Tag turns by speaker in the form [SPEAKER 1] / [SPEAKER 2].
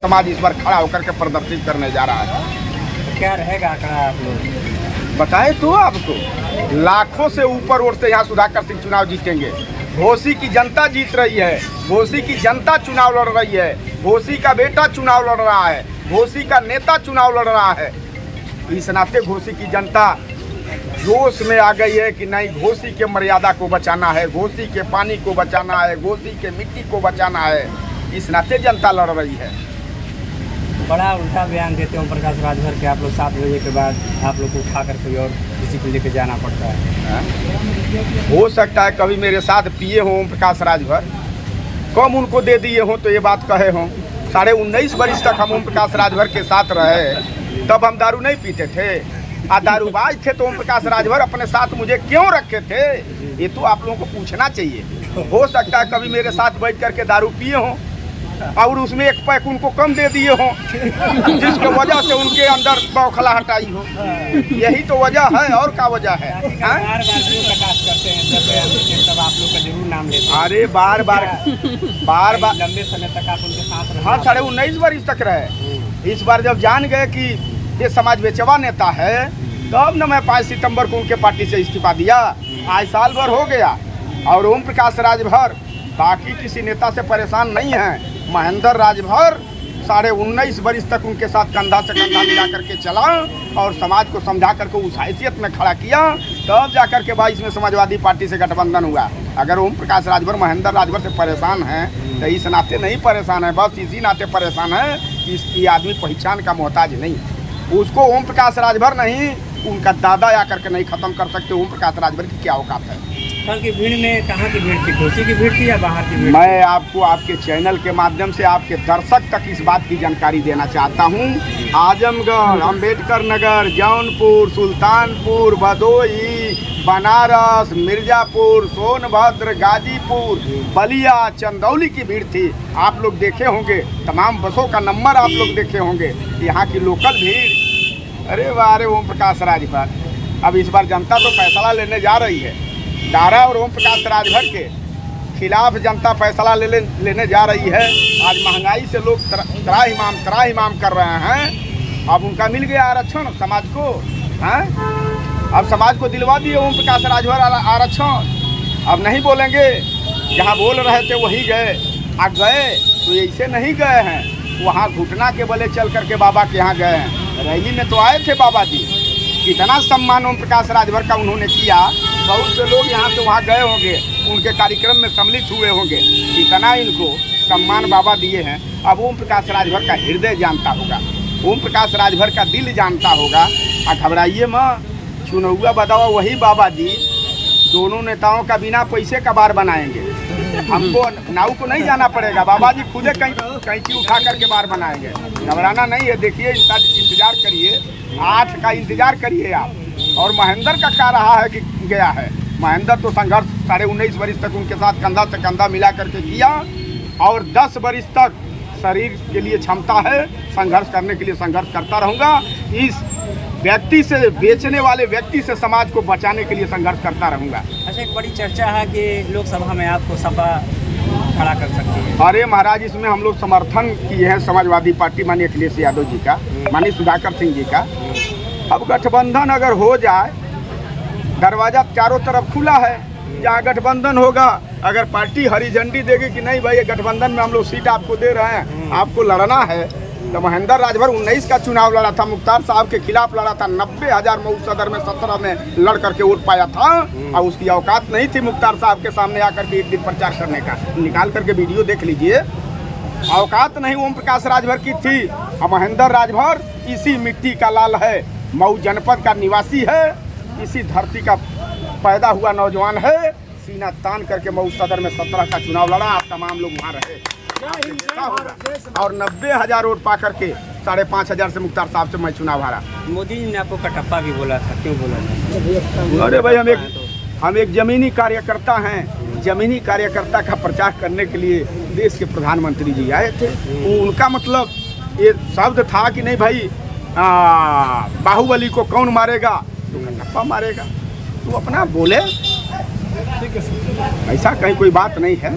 [SPEAKER 1] समाज इस बार खड़ा होकर के प्रदर्शित करने जा रहा है।
[SPEAKER 2] क्या रहेगा आंकड़ा आप लोग
[SPEAKER 1] बताए तो आपको लाखों से ऊपर वोट से यहाँ सुधाकर सिंह चुनाव जीतेंगे। घोसी की जनता जीत रही है, घोसी की जनता चुनाव लड़ रही है, घोसी का बेटा चुनाव लड़ रहा है, घोसी का नेता चुनाव लड़ रहा है। इस नाते घोसी की जनता जोश में आ गई है कि नहीं, घोसी के मर्यादा को बचाना है, घोसी के पानी को बचाना है, घोसी के मिट्टी को बचाना है। इस नाते जनता लड़ रही है।
[SPEAKER 2] बड़ा उल्टा बयान देते हैं ओम प्रकाश राजभर के। आप लोग 7 बजे के बाद आप लोग को उठा कर कोई और किसी को लेकर जाना पड़ता है।
[SPEAKER 1] हो सकता है कभी मेरे साथ पिए हों ओम प्रकाश राजभर, कम उनको दे दिए हों तो ये बात कहे हों। 19.5 वर्ष तक हम ओम प्रकाश राजभर के साथ रहे, तब हम दारू नहीं पीते थे। दारूबाज थे तो ओम प्रकाश राजभर अपने साथ मुझे क्यों रखे थे, ये तो आप लोगों को पूछना चाहिए। हो सकता है कभी मेरे साथ बैठ करके दारू पिए हों और उसमें एक पैक उनको कम दे दिए हों, जिसकी वजह से उनके अंदर बौखलाहट आई हो। यही तो वजह है, और क्या वजह है?
[SPEAKER 2] तब आप लोग का जरूर नाम लेते हैं।
[SPEAKER 1] अरे बार बार
[SPEAKER 2] लंबे समय तक आप उनके साथ रहे।
[SPEAKER 1] हाँ, 19.5 वर्ष तक रहे। इस बार जब जान गए कि ये समाज बेचवा नेता है, तब न मैं 5 सितंबर को उनके पार्टी से इस्तीफा दिया। आज साल भर हो गया और ओम प्रकाश राजभर बाकी किसी नेता से परेशान नहीं है। महेंद्र राजभर 19.5 वर्ष तक उनके साथ कंधा से कंधा मिला करके चला और समाज को समझा करके उस हैसियत में खड़ा किया, तब जाकर के 22 में समाजवादी पार्टी से गठबंधन हुआ। अगर ओम प्रकाश राजभर महेंद्र राजभर से परेशान है तो इस नाते नहीं परेशान है, बस इसी नाते परेशान है कि ये आदमी पहचान का मोहताज नहीं। उसको ओम प्रकाश राजभर नहीं, उनका दादा आकर के नहीं ख़त्म कर सकते ओम प्रकाश राजभर की क्या औकात है।
[SPEAKER 2] कल की भीड़ में कहाँ की भीड़ थी? घोसी की भीड़ थी या बाहर की भीड़?
[SPEAKER 1] मैं आपको आपके चैनल के माध्यम से आपके दर्शक तक इस बात की जानकारी देना चाहता हूँ। आजमगढ़, अंबेडकर नगर, जौनपुर, सुल्तानपुर, भदोही, बनारस, मिर्ज़ापुर, सोनभद्र, गाजीपुर, बलिया, चंदौली की भीड़ थी। आप लोग देखे होंगे, तमाम बसों का नंबर आप लोग देखे होंगे। यहाँ की लोकल भीड़, अरे वाह, अरे ओम प्रकाश राजभर। अब इस बार जनता तो फैसला लेने जा रही है। दारा और ओम प्रकाश राजभर के खिलाफ जनता फैसला लेने जा रही है। आज महंगाई से लोग त्राहिमाम कर रहे हैं। अब उनका मिल गया आरक्षण समाज को, हैं? अब समाज को दिलवा दिए ओम प्रकाश राजभर आरक्षण। अब नहीं बोलेंगे, जहाँ बोल रहे थे वही गए। आ गए तो ऐसे नहीं गए हैं, वहाँ घुटना के बले चल करके बाबा के यहाँ गए हैं। रैली में तो आए थे बाबा जी, कितना सम्मान ओम प्रकाश राजभर का उन्होंने किया। बहुत से लोग यहाँ से वहाँ गए होंगे, उनके कार्यक्रम में सम्मिलित हुए होंगे। इतना इनको सम्मान बाबा दिए हैं। अब ओम प्रकाश राजभर का हृदय जानता होगा, ओम प्रकाश राजभर का दिल जानता होगा। घबराइए मत, चुनौआ बतावा वही बाबा जी दोनों नेताओं का बिना पैसे का बार बनाएंगे। हमको नाव को नहीं जाना पड़ेगा, बाबा जी खुदे कैंची उठा करके बार बनाएंगे। घबराना नहीं है। देखिए, इंतजार करिए, 8 का इंतजार करिए आप। और महेंद्र का क्या रहा है कि गया है, महेंद्र तो संघर्ष 19.5 वर्ष तक उनके साथ कंधा से कंधा मिला करके किया और 10 वर्ष तक शरीर के लिए क्षमता है, संघर्ष करने के लिए संघर्ष करता रहूँगा। इस व्यक्ति से, बेचने वाले व्यक्ति से समाज को बचाने के लिए संघर्ष करता रहूँगा।
[SPEAKER 2] अच्छा, एक बड़ी चर्चा है कि लोकसभा में आपको सपा खड़ा कर सकती है।
[SPEAKER 1] अरे महाराज, इसमें हम लोग समर्थन किए हैं समाजवादी पार्टी माननीय अखिलेश यादव जी का, माननीय सुधाकर सिंह जी का। अब गठबंधन अगर हो जाए, दरवाज़ा चारों तरफ खुला है। जहाँ गठबंधन होगा, अगर पार्टी हरी झंडी देगी कि नहीं भाई ये गठबंधन में हम लोग सीट आपको दे रहे हैं, आपको लड़ना है। तो महेंद्र राजभर 19 का चुनाव लड़ा था, मुख्तार साहब के खिलाफ लड़ा था। 90,000 मऊ सदर में 17 में लड़ करके वोट पाया था और उसकी औकात नहीं थी मुख्तार साहब के सामने आकर के एक दिन प्रचार करने का। निकाल करके वीडियो देख लीजिए, औकात नहीं ओम प्रकाश राजभर की थी। और महेंद्र राजभर इसी मिट्टी का लाल है, मऊ जनपद का निवासी है, इसी धरती का पैदा हुआ नौजवान है। सीना तान करके मऊ सदर में 17 का चुनाव लड़ा। आप तमाम लोग वहाँ रहे और 90,000 वोट पा करके 5,500 से मुख्तार साहब से मैं चुनाव हारा।
[SPEAKER 2] मोदी जी ने आपको कटप्पा भी बोला था, क्यों बोला था?
[SPEAKER 1] अरे भाई, हम एक जमीनी कार्यकर्ता हैं। जमीनी कार्यकर्ता का प्रचार करने के लिए देश के प्रधानमंत्री जी आए थे। उनका मतलब ये शब्द था कि नहीं भाई, बाहुबली को कौन मारेगा, तो कटप्पा मारेगा। तो अपना बोले, ऐसा कहीं कोई बात नहीं है।